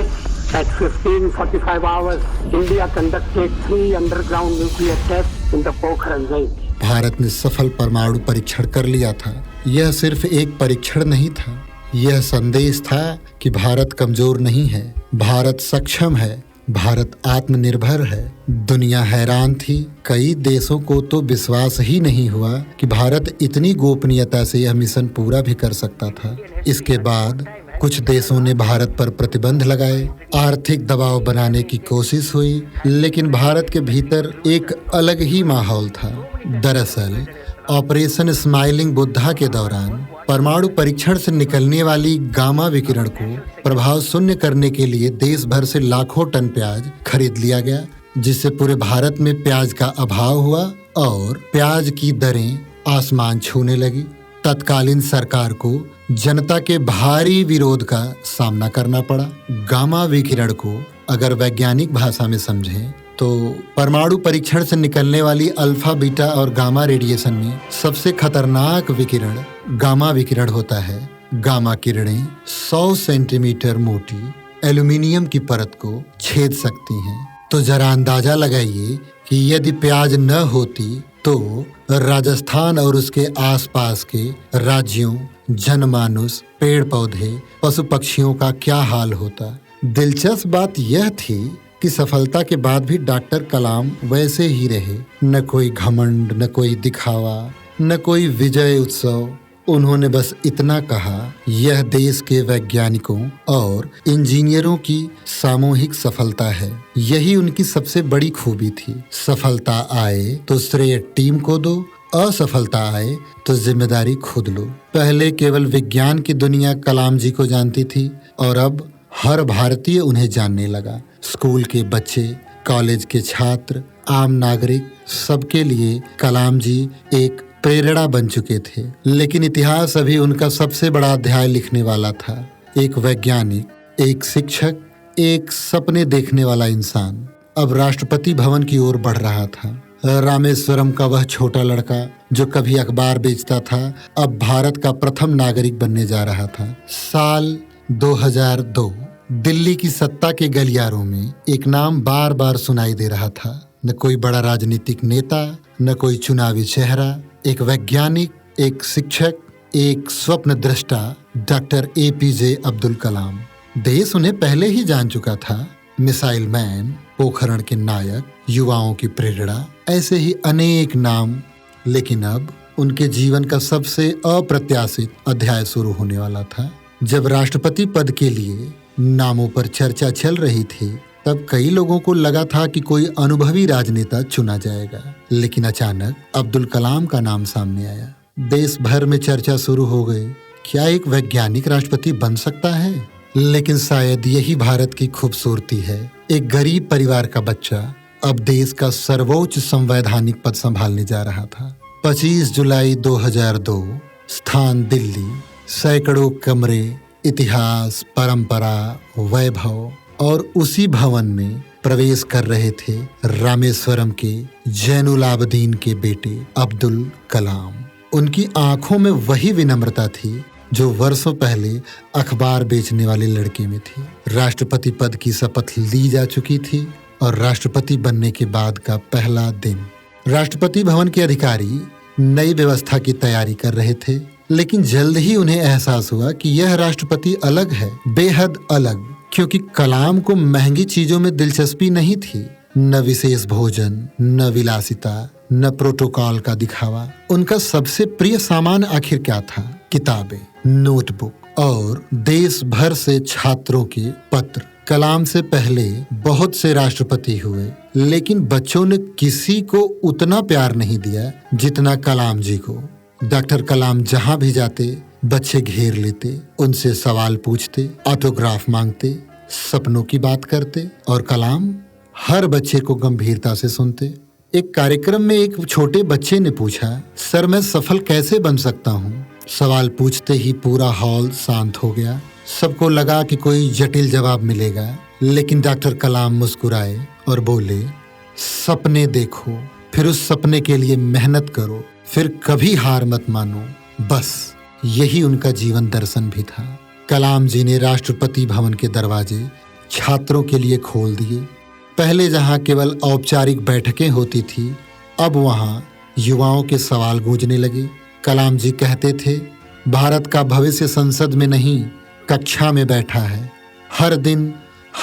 at 15:45 hours, India conducted 3 underground nuclear tests in the Pokhran range. Bharat ने सफल परमाणु परीक्षण कर लिया था। यह सिर्फ एक परीक्षण नहीं था, यह संदेश था कि भारत कमजोर नहीं है, भारत सक्षम है, भारत आत्मनिर्भर है। दुनिया हैरान थी। कई देशों को तो विश्वास ही नहीं हुआ कि भारत इतनी गोपनीयता से यह मिशन पूरा भी कर सकता था। इसके बाद कुछ देशों ने भारत पर प्रतिबंध लगाए, आर्थिक दबाव बनाने की कोशिश हुई, लेकिन भारत के भीतर एक अलग ही माहौल था। दरअसल ऑपरेशन स्माइलिंग बुद्धा के दौरान परमाणु परीक्षण से निकलने वाली गामा विकिरण को प्रभाव शून्य करने के लिए देश भर से लाखों टन प्याज खरीद लिया गया, जिससे पूरे भारत में प्याज का अभाव हुआ और प्याज की दरें आसमान छूने लगी। तत्कालीन सरकार को जनता के भारी विरोध का सामना करना पड़ा। गामा विकिरण को अगर वैज्ञानिक भाषा में समझें तो परमाणु परीक्षण से निकलने वाली अल्फा, बीटा और गामा रेडिएशन में सबसे खतरनाक विकिरण गामा विकिरण होता है। गामा किरणें 100 सेंटीमीटर मोटी एल्यूमिनियम की परत को छेद सकती हैं। तो जरा अंदाजा लगाइए कि यदि प्याज न होती तो राजस्थान और उसके आसपास के राज्यों, जनमानुस, पेड़ पौधे, पशु पक्षियों का क्या हाल होता। दिलचस्प बात यह थी कि सफलता के बाद भी डॉक्टर कलाम वैसे ही रहे। न कोई घमंड, न कोई दिखावा, न कोई विजय उत्सव। उन्होंने बस इतना कहा, यह देश के वैज्ञानिकों और इंजीनियरों की सामूहिक सफलता है। यही उनकी सबसे बड़ी खूबी थी। सफलता आए तो श्रेय टीम को दो, असफलता आए तो जिम्मेदारी खुद लो। पहले केवल विज्ञान की दुनिया कलाम जी को जानती थी और अब हर भारतीय उन्हें जानने लगा। स्कूल के बच्चे, कॉलेज के छात्र, आम नागरिक, सबके लिए कलाम जी एक प्रेरणा बन चुके थे। लेकिन इतिहास अभी उनका सबसे बड़ा अध्याय लिखने वाला था। एक वैज्ञानिक, एक शिक्षक, एक सपने देखने वाला इंसान अब राष्ट्रपति भवन की ओर बढ़ रहा था। रामेश्वरम का वह छोटा लड़का जो कभी अखबार बेचता था, अब भारत का प्रथम नागरिक बनने जा रहा था। साल 2002 दिल्ली की सत्ता के गलियारों में एक नाम बार बार सुनाई दे रहा था। न कोई बड़ा राजनीतिक नेता, न कोई चुनावी चेहरा, एक वैज्ञानिक एक शिक्षक, एक स्वप्न दृष्टा डॉक्टर APJ अब्दुल कलाम। देश उन्हें पहले ही जान चुका था। मिसाइल मैन, पोखरण के नायक, युवाओं की प्रेरणा, ऐसे ही अनेक नाम। लेकिन अब उनके जीवन का सबसे अप्रत्याशित अध्याय शुरू होने वाला था। जब राष्ट्रपति पद के लिए नामों पर चर्चा चल रही थी, तब कई लोगों को लगा था कि कोई अनुभवी राजनेता चुना जाएगा। लेकिन अचानक अब्दुल कलाम का नाम सामने आया। देश भर में चर्चा शुरू हो गई, क्या एक वैज्ञानिक राष्ट्रपति बन सकता है? लेकिन शायद यही भारत की खूबसूरती है। एक गरीब परिवार का बच्चा अब देश का सर्वोच्च संवैधानिक पद संभालने जा रहा था। 25 जुलाई 2002, स्थान दिल्ली, सैकड़ों कमरे, इतिहास, परंपरा, वैभव, और उसी भवन में प्रवेश कर रहे थे रामेश्वरम के जैनुल आबदीन के बेटे अब्दुल कलाम। उनकी आंखों में वही विनम्रता थी जो वर्षों पहले अखबार बेचने वाले लड़के में थी। राष्ट्रपति पद की शपथ ली जा चुकी थी और राष्ट्रपति बनने के बाद का पहला दिन। राष्ट्रपति भवन के अधिकारी नई व्यवस्था की तैयारी कर रहे थे, लेकिन जल्द ही उन्हें एहसास हुआ कि यह राष्ट्रपति अलग है, बेहद अलग। क्योंकि कलाम को महंगी चीजों में दिलचस्पी नहीं थी, न विशेष भोजन, न विलासिता, न प्रोटोकॉल का दिखावा। उनका सबसे प्रिय सामान आखिर क्या था? किताबें, नोटबुक और देश भर से छात्रों के पत्र। कलाम से पहले बहुत से राष्ट्रपति हुए, लेकिन बच्चों ने किसी को उतना प्यार नहीं दिया जितना कलाम जी को। डॉक्टर कलाम जहां भी जाते, बच्चे घेर लेते, उनसे सवाल पूछते, ऑटोग्राफ मांगते, सपनों की बात करते, और कलाम हर बच्चे को गंभीरता से सुनते। एक कार्यक्रम में एक छोटे बच्चे ने पूछा, सर मैं सफल कैसे बन सकता हूँ? सवाल पूछते ही पूरा हॉल शांत हो गया। सबको लगा कि कोई जटिल जवाब मिलेगा, लेकिन डॉक्टर कलाम मुस्कुराए और बोले, सपने देखो, फिर उस सपने के लिए मेहनत करो, फिर कभी हार मत मानो। बस यही उनका जीवन दर्शन भी था। कलाम जी ने राष्ट्रपति भवन के दरवाजे छात्रों के लिए खोल दिए। पहले जहां केवल औपचारिक बैठकें होती थी, अब वहां युवाओं के सवाल गूंजने लगे। कलाम जी कहते थे, भारत का भविष्य संसद में नहीं, कक्षा में बैठा है। हर दिन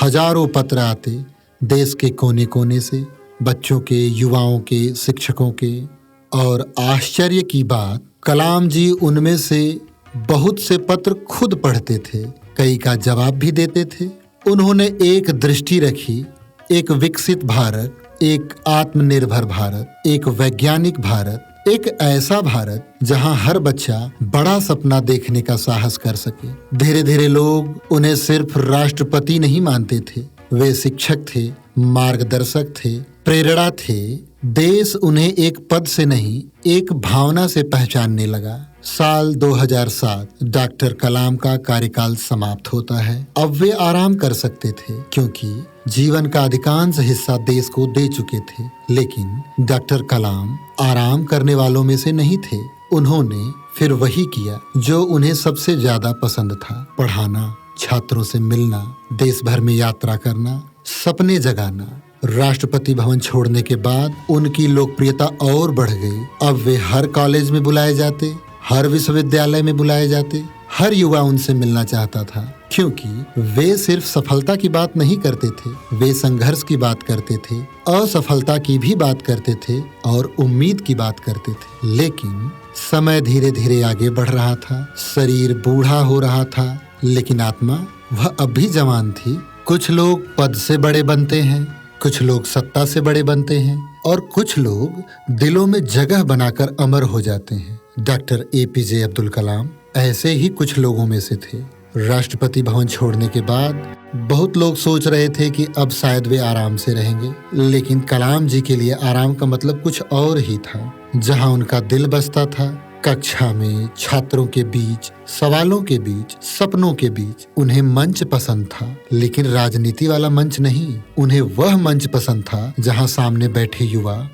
हजारों पत्र आते, देश के कोने कोने से, बच्चों के, युवाओं के, शिक्षकों के। और आश्चर्य की बात, कलाम जी उनमें से बहुत से पत्र खुद पढ़ते थे, कई का जवाब भी देते थे। उन्होंने एक दृष्टि रखी, एक विकसित भारत, एक आत्मनिर्भर भारत, एक वैज्ञानिक भारत, एक ऐसा भारत जहां हर बच्चा बड़ा सपना देखने का साहस कर सके। धीरे धीरे लोग उन्हें सिर्फ राष्ट्रपति नहीं मानते थे, वे शिक्षक थे, मार्गदर्शक थे, प्रेरणा थे। देश उन्हें एक पद से नहीं, एक भावना से पहचानने लगा। साल 2007 डॉक्टर कलाम का कार्यकाल समाप्त होता है। अब वे आराम कर सकते थे, क्योंकि जीवन का अधिकांश हिस्सा देश को दे चुके थे। लेकिन डॉक्टर कलाम आराम करने वालों में से नहीं थे। उन्होंने फिर वही किया जो उन्हें सबसे ज्यादा पसंद था, पढ़ाना, छात्रों से मिलना, देश भर में यात्रा करना, सपने जगाना। राष्ट्रपति भवन छोड़ने के बाद उनकी लोकप्रियता और बढ़ गई। अब वे हर कॉलेज में बुलाए जाते, हर विश्वविद्यालय में बुलाए जाते। हर युवा उनसे मिलना चाहता था, क्योंकि वे सिर्फ सफलता की बात नहीं करते थे, वे संघर्ष की बात करते थे, असफलता की भी बात करते थे और उम्मीद की बात करते थे। लेकिन समय धीरे धीरे आगे बढ़ रहा था, शरीर बूढ़ा हो रहा था, लेकिन आत्मा वह अब भी जवान थी। कुछ लोग पद से बड़े बनते हैं, कुछ लोग सत्ता से बड़े बनते हैं, और कुछ लोग दिलों में जगह बनाकर अमर हो जाते हैं। डॉक्टर APJ अब्दुल कलाम ऐसे ही कुछ लोगों में से थे। राष्ट्रपति भवन छोड़ने के बाद बहुत लोग सोच रहे थे कि अब शायद वे आराम से रहेंगे, लेकिन कलाम जी के लिए आराम का मतलब कुछ और ही था। जहां उनका दिल बसता था, कक्षा में, छात्रों के बीच, सवालों के बीच, सपनों के बीच। उन्हें मंच पसंद था, लेकिन राजनीति वाला मंच नहीं। उन्हें वह मंच पसंद था जहां सामने बैठे युवा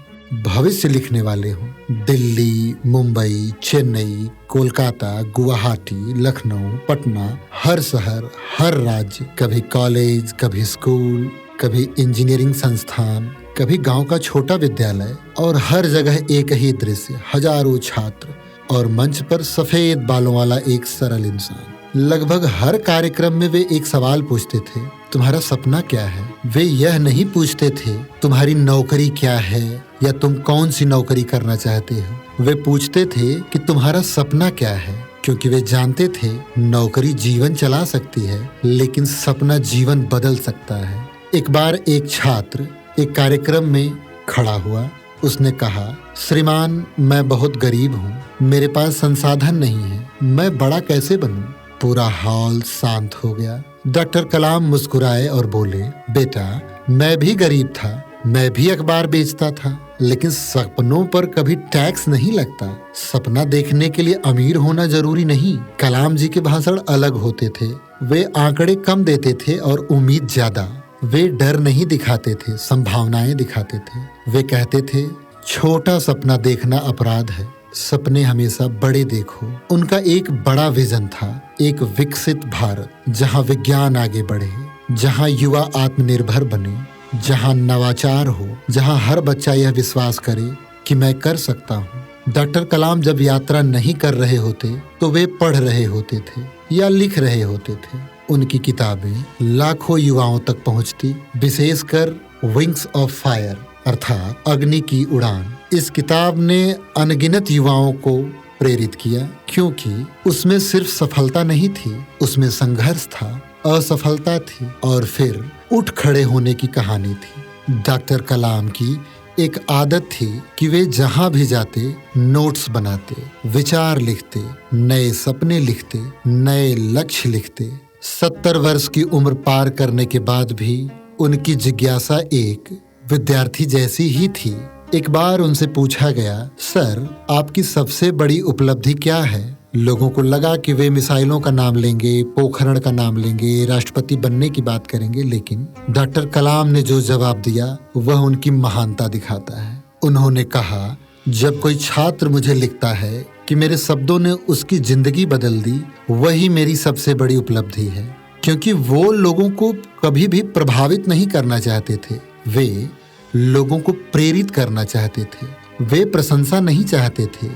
भविष्य लिखने वाले हों। दिल्ली, मुंबई, चेन्नई, कोलकाता, गुवाहाटी, लखनऊ, पटना, हर शहर, हर राज्य, कभी कॉलेज, कभी स्कूल, कभी इंजीनियरिंग संस्थान, कभी गांव का छोटा विद्यालय, और हर जगह एक ही दृश्य, हजारों छात्र और मंच पर सफेद बालों वाला एक सरल इंसान। लगभग हर कार्यक्रम में वे एक सवाल पूछते थे, तुम्हारा सपना क्या है? वे यह नहीं पूछते थे तुम्हारी नौकरी क्या है या तुम कौन सी नौकरी करना चाहते हो। वे पूछते थे कि तुम्हारा सपना क्या है, क्योंकि वे जानते थे नौकरी जीवन चला सकती है लेकिन सपना जीवन बदल सकता है। एक बार एक छात्र एक कार्यक्रम में खड़ा हुआ। उसने कहा, श्रीमान, मैं बहुत गरीब हूँ, मेरे पास संसाधन नहीं है, मैं बड़ा कैसे बनूं? पूरा हॉल शांत हो गया। डॉक्टर कलाम मुस्कुराए और बोले, बेटा, मैं भी गरीब था, मैं भी अखबार बेचता था, लेकिन सपनों पर कभी टैक्स नहीं लगता। सपना देखने के लिए अमीर होना जरूरी नहीं। कलाम जी के भाषण अलग होते थे। वे आंकड़े कम देते थे और उम्मीद ज्यादा। वे डर नहीं दिखाते थे, संभावनाएं दिखाते थे। वे कहते थे, छोटा सपना देखना अपराध है, सपने हमेशा बड़े देखो। उनका एक बड़ा विजन था, एक विकसित भारत जहां विज्ञान आगे बढ़े, जहां युवा आत्मनिर्भर बने, जहां नवाचार हो, जहां हर बच्चा यह विश्वास करे कि मैं कर सकता हूँ। डॉक्टर कलाम जब यात्रा नहीं कर रहे होते तो वे पढ़ रहे होते थे या लिख रहे होते थे। उनकी किताबें लाखों युवाओं तक पहुंचती, विशेषकर विंग्स ऑफ फायर अर्थात अग्नि की उड़ान। इस किताब ने अनगिनत युवाओं को प्रेरित किया, क्योंकि उसमें सिर्फ सफलता नहीं थी, उसमें संघर्ष था, असफलता थी और फिर उठ खड़े होने की कहानी थी। डॉक्टर कलाम की एक आदत थी कि वे जहां भी जाते नोट्स बनाते, विचार लिखते, नए सपने लिखते, नए लक्ष्य लिखते। 70 वर्ष की उम्र पार करने के बाद भी उनकी जिज्ञासा एक विद्यार्थी जैसी ही थी। एक बार उनसे पूछा गया, सर, आपकी सबसे बड़ी उपलब्धि क्या है? लोगों को लगा कि वे मिसाइलों का नाम लेंगे, पोखरण का नाम लेंगे, राष्ट्रपति बनने की बात करेंगे, लेकिन डॉक्टर कलाम ने जो जवाब दिया वह उनकी महानता दिखाता है। उन्होंने कहा, जब कोई छात्र मुझे लिखता है कि मेरे शब्दों ने उसकी जिंदगी बदल दी, वही मेरी सबसे बड़ी उपलब्धि है। क्योंकि वो लोगों को कभी भी प्रभावित नहीं करना चाहते थे, वे लोगों को प्रेरित करना चाहते थे। वे प्रशंसा नहीं चाहते थे,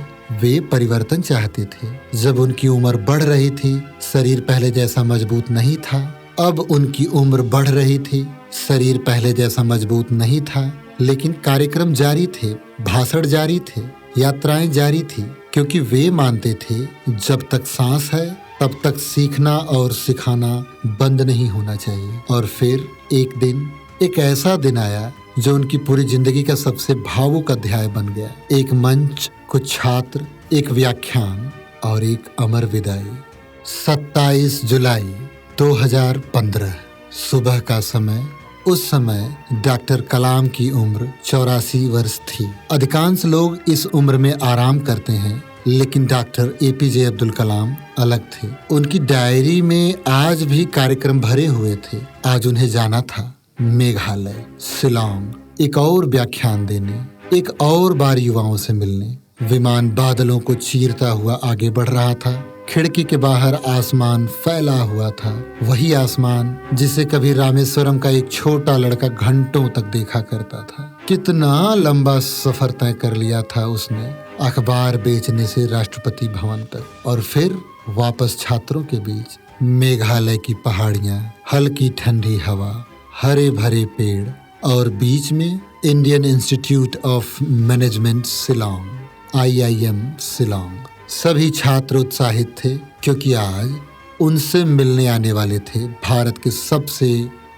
वे परिवर्तन चाहते थे। जब उनकी उम्र बढ़ रही थी, शरीर पहले जैसा मजबूत नहीं था। अब उनकी उम्र बढ़ रही थी, शरीर पहले जैसा मजबूत नहीं था, लेकिन कार्यक्रम जारी थे, भाषण जारी थे, यात्राएं जारी थी, क्योंकि वे मानते थे जब तक सांस है तब तक सीखना और सिखाना बंद नहीं होना चाहिए। और फिर एक दिन, एक ऐसा दिन आया जो उनकी पूरी जिंदगी का सबसे भावुक अध्याय बन गया। एक मंच, कुछ छात्र, एक व्याख्यान और एक अमर विदाई। 27 जुलाई 2015 सुबह का समय। उस समय डॉक्टर कलाम की उम्र 84 वर्ष थी। अधिकांश लोग इस उम्र में आराम करते हैं, लेकिन डॉक्टर एपीजे अब्दुल कलाम अलग थे। उनकी डायरी में आज भी कार्यक्रम भरे हुए थे। आज उन्हें जाना था मेघालय, शिलांग, एक और व्याख्यान देने, एक और बार युवाओं से मिलने। विमान बादलों को चीरता हुआ आगे बढ़ रहा था। खिड़की के बाहर आसमान फैला हुआ था, वही आसमान जिसे कभी रामेश्वरम का एक छोटा लड़का घंटों तक देखा करता था। कितना लंबा सफर तय कर लिया था उसने, अखबार बेचने से राष्ट्रपति भवन तक, और फिर वापस छात्रों के बीच। मेघालय की पहाड़ियां, हल्की ठंडी हवा, हरे भरे पेड़ और बीच में Indian institute of management Shillong, IIM Shillong. सभी छात्र उत्साहित थे, क्योंकि आज उनसे मिलने आने वाले थे भारत के सबसे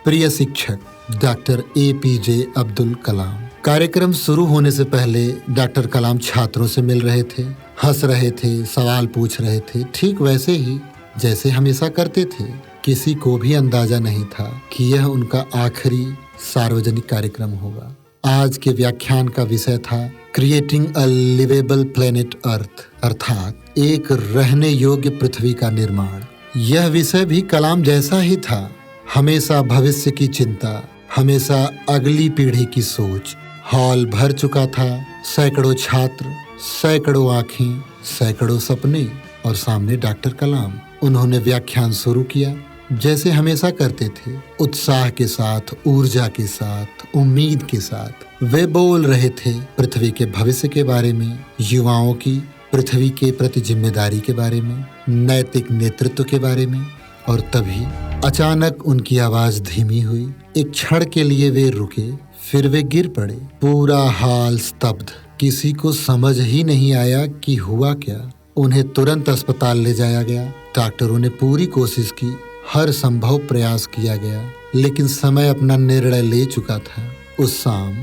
प्रिय शिक्षक डॉक्टर APJ अब्दुल कलाम। कार्यक्रम शुरू होने से पहले डॉक्टर कलाम छात्रों से मिल रहे थे, हंस रहे थे, सवाल पूछ रहे थे, ठीक वैसे ही जैसे हमेशा करते थे। किसी को भी अंदाजा नहीं था कि यह उनका आखिरी सार्वजनिक कार्यक्रम होगा। आज के व्याख्यान का विषय था creating a liveable planet earth, अर्थात एक रहने योग्य पृथ्वी का निर्माण। यह विषय भी कलाम जैसा ही था, हमेशा भविष्य की चिंता, हमेशा अगली पीढ़ी की सोच। हॉल भर चुका था, सैकड़ों छात्र, सैकड़ों आंखें, सैकड़ों सपने और सामने डॉक्टर कलाम। उन्होंने व्याख्यान शुरू किया जैसे हमेशा करते थे, उत्साह के साथ, ऊर्जा के साथ, उम्मीद के साथ। वे बोल रहे थे पृथ्वी के भविष्य के बारे में, युवाओं की पृथ्वी के प्रति जिम्मेदारी के बारे में, नैतिक नेतृत्व के बारे में। और तभी अचानक उनकी आवाज धीमी हुई। एक क्षण के लिए वे रुके, फिर वे गिर पड़े। पूरा हाल स्तब्ध। किसी को समझ ही नहीं आया कि हुआ क्या। उन्हें तुरंत अस्पताल ले जाया गया। डॉक्टरों ने पूरी कोशिश की, हर संभव प्रयास किया गया, लेकिन समय अपना निर्णय ले चुका था। उस शाम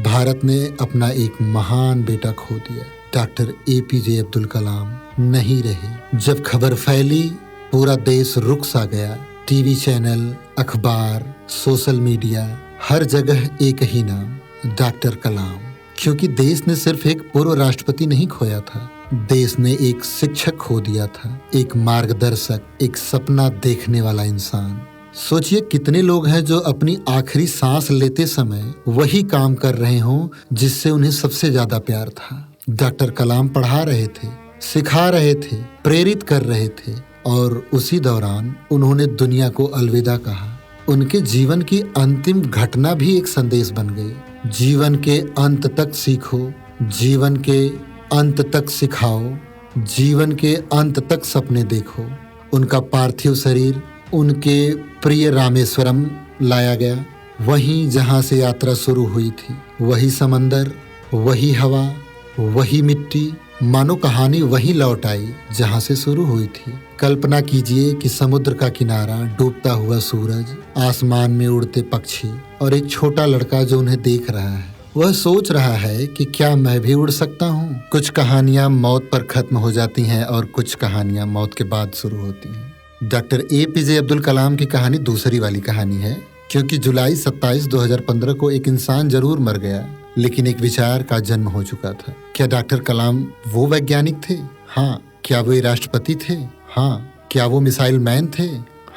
भारत ने अपना एक महान बेटा खो दिया। डॉक्टर APJ अब्दुल कलाम नहीं रहे। जब खबर फैली, पूरा देश रुक सा गया। टीवी चैनल, अखबार, सोशल मीडिया, हर जगह एक ही नाम, डॉक्टर कलाम। क्योंकि देश ने सिर्फ एक पूर्व राष्ट्रपति नहीं खोया था, देश ने एक शिक्षक खो दिया था, एक मार्गदर्शक, एक सपना देखने वाला इंसान। सोचिए कितने लोग हैं जो अपनी आखिरी सांस लेते समय वही काम कर रहे हों जिससे उन्हें सबसे ज्यादा प्यार था। डॉक्टर कलाम पढ़ा रहे थे, सिखा रहे थे, प्रेरित कर रहे थे, और उसी दौरान उन्होंने दुनिया को अलविदा कहा। उनके जीवन की अंतिम घटना भी एक संदेश बन गई। जीवन के अंत तक सीखो, जीवन के अंत तक सिखाओ, जीवन के अंत तक सपने देखो। उनका पार्थिव शरीर उनके प्रिय रामेश्वरम लाया गया, वहीं जहां से यात्रा शुरू हुई थी। वही समंदर, वही हवा, वही मिट्टी, मानो कहानी वहीं लौट आई जहां से शुरू हुई थी। कल्पना कीजिए कि समुद्र का किनारा, डूबता हुआ सूरज, आसमान में उड़ते पक्षी और एक छोटा लड़का जो उन्हें देख रहा है। वह सोच रहा है कि क्या मैं भी उड़ सकता हूँ। कुछ कहानियां मौत पर खत्म हो जाती हैं और कुछ कहानियां मौत के बाद शुरू होती हैं। डॉक्टर APJ अब्दुल कलाम की कहानी दूसरी वाली कहानी है, क्योंकि जुलाई 27, 2015 को एक इंसान जरूर मर गया, लेकिन एक विचार का जन्म हो चुका था। क्या डॉक्टर कलाम वो वैज्ञानिक थे? हाँ। क्या वो राष्ट्रपति थे? हाँ। क्या वो मिसाइल मैन थे?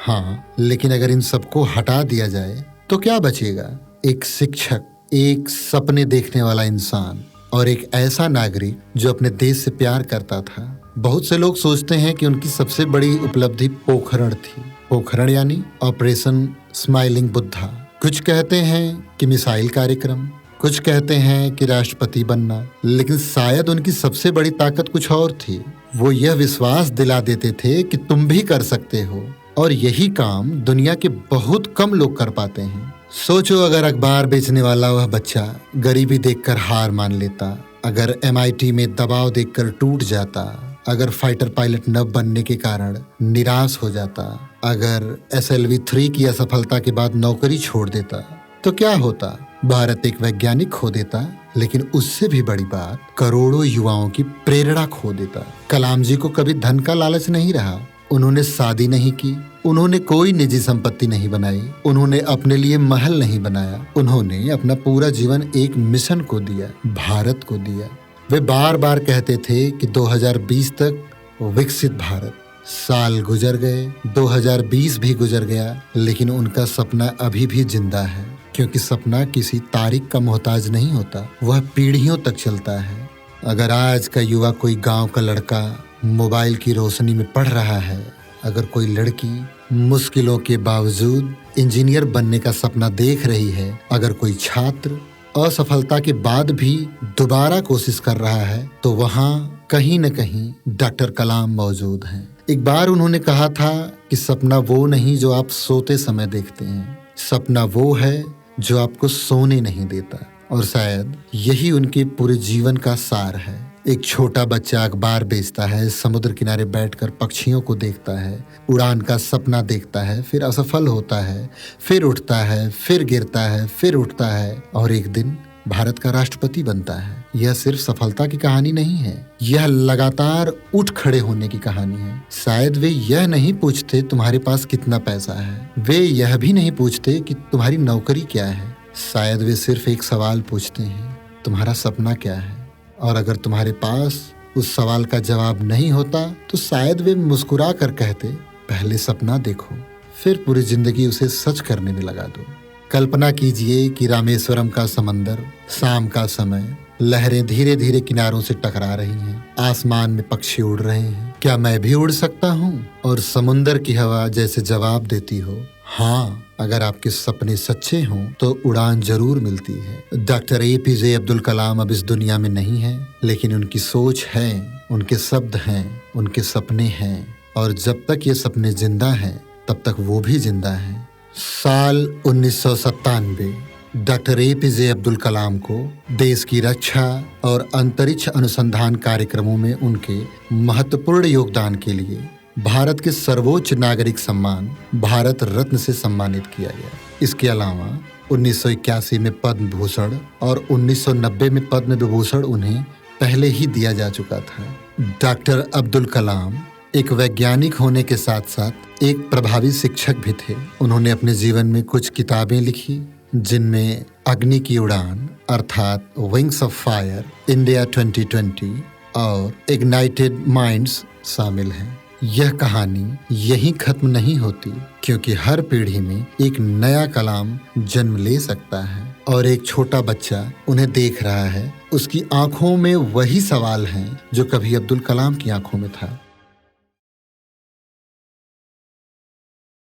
हाँ। लेकिन अगर इन सबको हटा दिया जाए तो क्या बचेगा? एक शिक्षक, एक सपने देखने वाला इंसान और एक ऐसा नागरिक जो अपने देश से प्यार करता था। बहुत से लोग सोचते हैं कि उनकी सबसे बड़ी उपलब्धि पोखरण थी। पोखरण यानी ऑपरेशन स्माइलिंग बुद्धा। कुछ कहते हैं कि मिसाइल कार्यक्रम, कुछ कहते हैं कि राष्ट्रपति बनना, लेकिन शायद उनकी सबसे बड़ी ताकत कुछ और थी। वो यह विश्वास दिला देते थे कि तुम भी कर सकते हो, और यही काम दुनिया के बहुत कम लोग कर पाते हैं। सोचो, अगर अखबार बेचने वाला वह बच्चा गरीबी देखकर हार मान लेता, अगर MIT में दबाव देखकर टूट जाता, अगर फाइटर पायलट न बनने के कारण निराश हो जाता, अगर SLV 3 की असफलता के बाद नौकरी छोड़ देता, तो क्या होता? भारत एक वैज्ञानिक खो देता, लेकिन उससे भी बड़ी बात, करोड़ों युवाओं की प्रेरणा खो देता। कलाम जी को कभी धन का लालच नहीं रहा। उन्होंने शादी नहीं की, उन्होंने कोई निजी संपत्ति नहीं बनाई, उन्होंने अपने लिए महल नहीं बनाया। उन्होंने अपना पूरा जीवन एक मिशन को दिया, भारत को दिया। वे बार बार कहते थे कि 2020 तक विकसित भारत। साल गुजर गए, 2020 भी गुजर गया, लेकिन उनका सपना अभी भी जिंदा है, क्योंकि सपना किसी तारीख का मोहताज नहीं होता, वह पीढ़ियों तक चलता है। अगर आज का युवा, कोई गांव का लड़का मोबाइल की रोशनी में पढ़ रहा है, अगर कोई लड़की मुश्किलों के बावजूद इंजीनियर बनने का सपना देख रही है, अगर कोई छात्र असफलता के बाद भी दोबारा कोशिश कर रहा है, तो वहाँ कहीं न कहीं डॉक्टर कलाम मौजूद हैं। एक बार उन्होंने कहा था कि सपना वो नहीं जो आप सोते समय देखते हैं, सपना वो है जो आपको सोने नहीं देता। और शायद यही उनके पूरे जीवन का सार है। एक छोटा बच्चा अखबार बेचता है, समुद्र किनारे बैठकर पक्षियों को देखता है, उड़ान का सपना देखता है, फिर असफल होता है, फिर उठता है, फिर गिरता है, फिर उठता है, और एक दिन भारत का राष्ट्रपति बनता है। यह सिर्फ सफलता की कहानी नहीं है, यह लगातार उठ खड़े होने की कहानी है। शायद वे यह नहीं पूछते तुम्हारे पास कितना पैसा है, वे यह भी नहीं पूछते कि तुम्हारी नौकरी क्या है। शायद वे सिर्फ एक सवाल पूछते हैं, तुम्हारा सपना क्या है? और अगर तुम्हारे पास उस सवाल का जवाब नहीं होता, तो शायद वे मुस्कुरा कर कहते, पहले सपना देखो, फिर पूरी जिंदगी उसे सच करने में लगा दो। कल्पना कीजिए कि रामेश्वरम का समंदर, शाम का समय, लहरें धीरे धीरे किनारों से टकरा रही हैं, आसमान में पक्षी उड़ रहे हैं। क्या मैं भी उड़ सकता हूँ? और समुंदर की हवा जैसे जवाब देती हो, हाँ, अगर आपके सपने सच्चे हों तो उड़ान जरूर मिलती है। डॉक्टर APJ अब्दुल कलाम अब इस दुनिया में नहीं है, लेकिन उनकी सोच है, उनके शब्द हैं, उनके सपने हैं, और जब तक ये सपने जिंदा हैं तब तक वो भी जिंदा हैं। साल 1997 डॉक्टर APJ अब्दुल कलाम को देश की रक्षा और अंतरिक्ष अनुसंधान कार्यक्रमों में उनके महत्वपूर्ण योगदान के लिए भारत के सर्वोच्च नागरिक सम्मान भारत रत्न से सम्मानित किया गया। इसके अलावा 1981 में पद्म भूषण और 1990 में पद्म विभूषण उन्हें पहले ही दिया जा चुका था। डॉक्टर अब्दुल कलाम एक वैज्ञानिक होने के साथ साथ एक प्रभावी शिक्षक भी थे। उन्होंने अपने जीवन में कुछ किताबें लिखी, जिनमें अग्नि की उड़ान अर्थात विंग्स ऑफ फायर, इंडिया 2020 और इग्नाइटेड माइंड्स शामिल हैं। यह कहानी यहीं खत्म नहीं होती, क्योंकि हर पीढ़ी में एक नया कलाम जन्म ले सकता है और एक छोटा बच्चा उन्हें देख रहा है। उसकी आंखों में वही सवाल हैं जो कभी अब्दुल कलाम की आंखों में था।